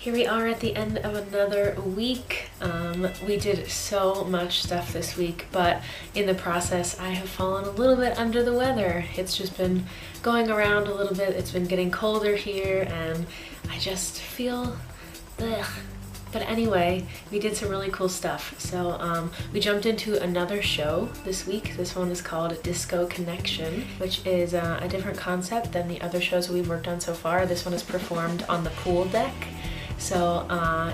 Here we are at the end of another week. We did so much stuff this week, but in the process I have fallen a little bit under the weather. It's just been going around a little bit. It's been getting colder here and I just feel ugh. But anyway, we did some really cool stuff. So we jumped into another show this week. This one is called Disco Connection, which is a different concept than the other shows we've worked on so far. This one is performed on the pool deck. So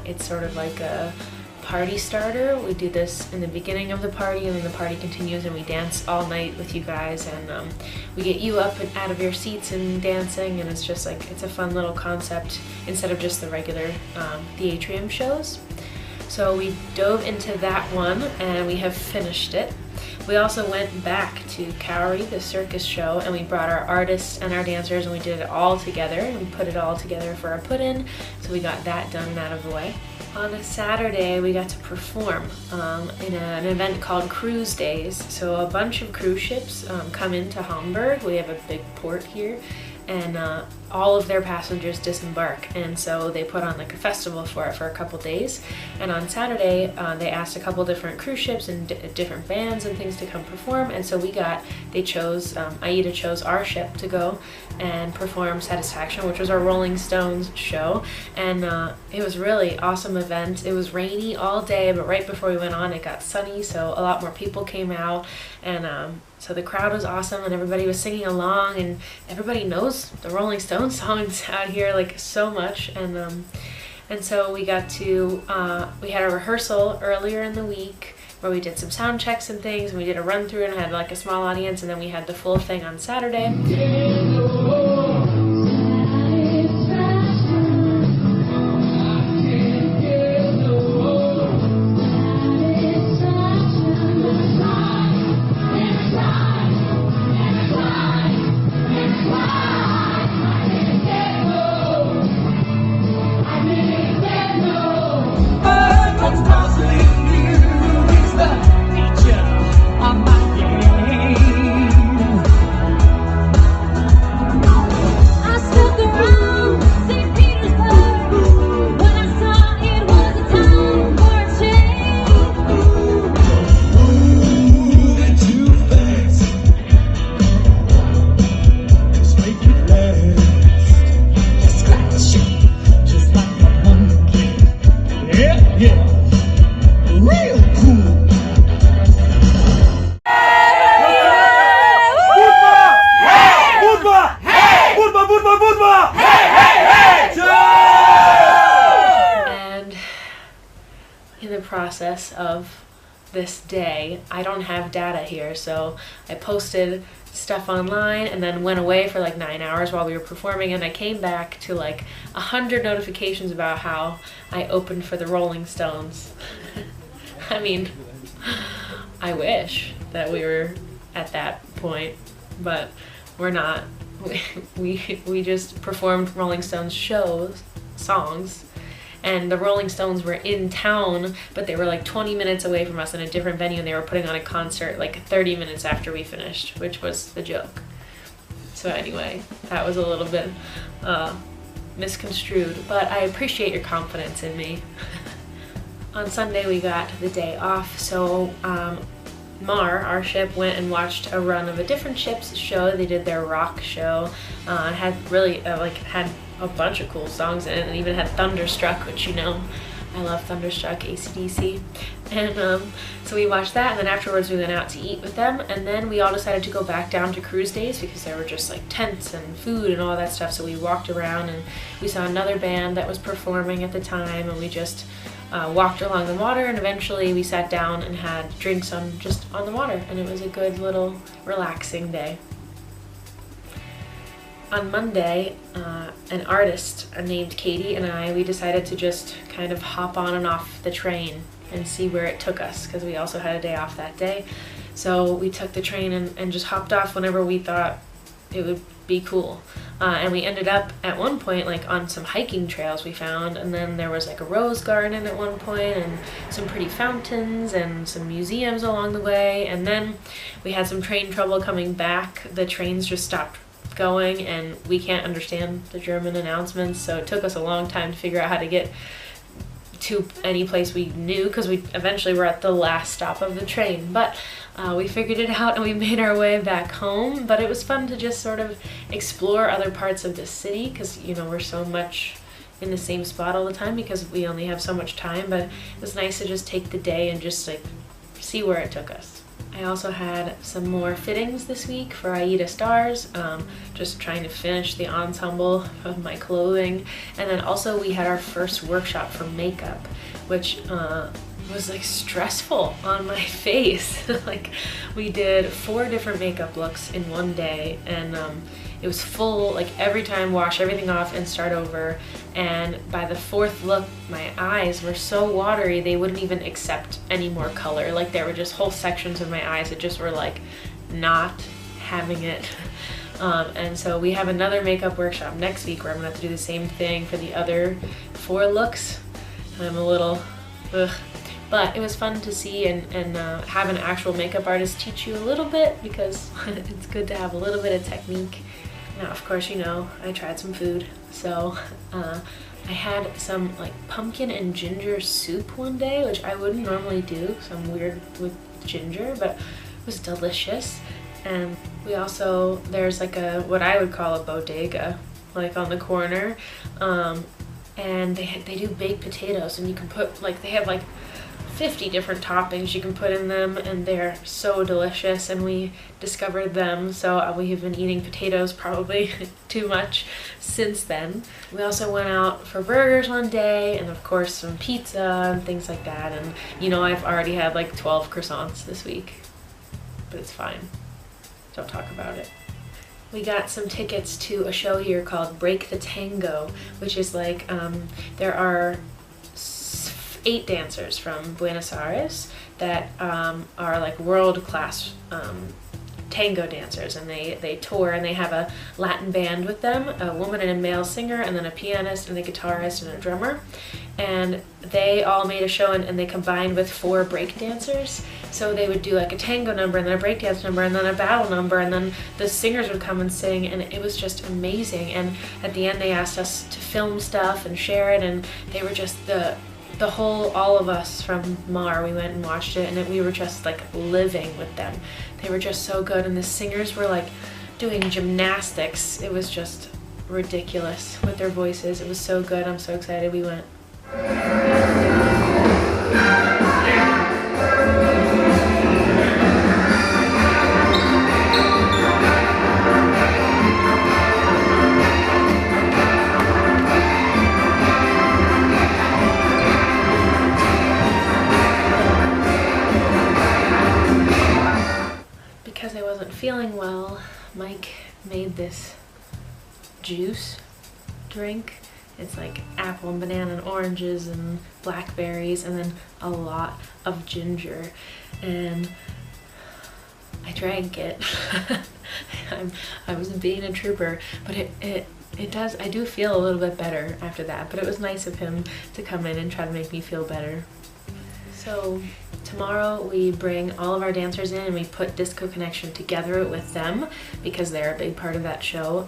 it's sort of like a party starter. We do this in the beginning of the party and then the party continues and we dance all night with you guys, and we get you up and out of your seats and dancing, and it's just like, it's a fun little concept instead of just the regular the atrium shows. So we dove into that one and we have finished it. We also went back to Cowrie, the circus show, and we brought our artists and our dancers and we did it all together and we put it all together for our put-in, so we got that done and out of the way. On a Saturday, we got to perform in an event called Cruise Days. So a bunch of cruise ships come into Hamburg. We have a big port here, and all of their passengers disembark, and so they put on like a festival for it for a couple days. And on Saturday they asked a couple different cruise ships and different bands and things to come perform, and so they chose AIDA chose our ship to go and perform Satisfaction, which was our Rolling Stones show, and it was really awesome event. It was rainy all day, but right before we went on it got sunny, so a lot more people came out, and so the crowd was awesome and everybody was singing along, and everybody knows the Rolling Stones songs out here like so much, and so we got to we had a rehearsal earlier in the week where we did some sound checks and things, and we did a run through and had like a small audience, and then we had the full thing on Saturday. Process of this day, I don't have data here, so I posted stuff online and then went away for like 9 hours while we were performing, and I came back to like 100 notifications about how I opened for the Rolling Stones. I mean, I wish that we were at that point, but we're not. We just performed Rolling Stones songs. And the Rolling Stones were in town, but they were like 20 minutes away from us in a different venue, and they were putting on a concert like 30 minutes after we finished, which was the joke. So anyway, that was a little bit misconstrued, but I appreciate your confidence in me. On Sunday we got the day off, so our ship, went and watched a run of a different ship's show. They did their rock show. It had really had a bunch of cool songs in it, and even had Thunderstruck, which, you know, I love Thunderstruck, AC/DC. And so we watched that, and then afterwards we went out to eat with them, and then we all decided to go back down to Cruise Days because there were just like tents and food and all that stuff. So we walked around and we saw another band that was performing at the time, and we just walked along the water, and eventually we sat down and had drinks on the water, and it was a good little relaxing day. On Monday, an artist named Katie and we decided to just kind of hop on and off the train and see where it took us, because we also had a day off that day. So we took the train and just hopped off whenever we thought it would be cool. And we ended up at one point like on some hiking trails we found, and then there was like a rose garden at one point and some pretty fountains and some museums along the way, and then we had some train trouble coming back. The trains just stopped going, and we can't understand the German announcements, so it took us a long time to figure out how to get to any place we knew, because we eventually were at the last stop of the train. But we figured it out and we made our way back home. But it was fun to just sort of explore other parts of the city, because you know, we're so much in the same spot all the time because we only have so much time. But it was nice to just take the day and just like see where it took us. I also had some more fittings this week for Aida Stars, just trying to finish the ensemble of my clothing. And then also we had our first workshop for makeup, which was like stressful on my face. Like we did 4 different makeup looks in one day, and it was full, like every time wash everything off and start over. And by the 4th look, my eyes were so watery they wouldn't even accept any more color. Like there were just whole sections of my eyes that just were like not having it. And so we have another makeup workshop next week where I'm gonna have to do the same thing for the other 4 looks. I'm a little ugh. But it was fun to see and have an actual makeup artist teach you a little bit, because it's good to have a little bit of technique. Now, of course, you know, I tried some food. So I had some like pumpkin and ginger soup one day, which I wouldn't normally do because I'm weird with ginger, but it was delicious. And we also, there's like a, what I would call a bodega, like on the corner. And they do baked potatoes, and you can put like, they have like 50 different toppings you can put in them, and they're so delicious, and we discovered them, so we have been eating potatoes probably too much since then. We also went out for burgers one day, and of course some pizza and things like that, and you know, I've already had like 12 croissants this week, but it's fine, don't talk about it. We got some tickets to a show here called Break the Tango, which is like, there are 8 dancers from Buenos Aires that are like world-class tango dancers, and they tour, and they have a Latin band with them, a woman and a male singer, and then a pianist and a guitarist and a drummer. And they all made a show, and they combined with 4 break dancers. So they would do like a tango number, and then a breakdance number, and then a battle number, and then the singers would come and sing, and it was just amazing. And at the end they asked us to film stuff and share it, and they were just the whole, all of us from Mar, we went and watched it, and we were just like living with them. They were just so good, and the singers were like doing gymnastics. It was just ridiculous with their voices. It was so good. I'm so excited we went. Because I wasn't feeling well, Mike made this juice drink. It's like apple and banana and oranges and blackberries, and then a lot of ginger, and I drank it. I was being a trooper, but it does, I do feel a little bit better after that, but it was nice of him to come in and try to make me feel better. So tomorrow we bring all of our dancers in, and we put Disco Connection together with them because they're a big part of that show.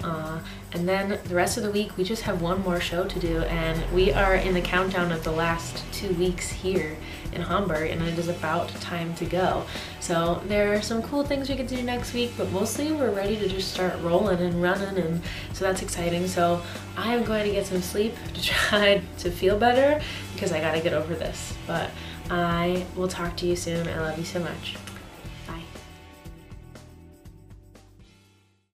And then the rest of the week we just have one more show to do, and we are in the countdown of the last 2 weeks here in Hamburg, and it is about time to go. So there are some cool things we could do next week, but mostly we're ready to just start rolling and running, and so that's exciting. So I am going to get some sleep to try to feel better because I gotta get over this. But I will talk to you soon. I love you so much.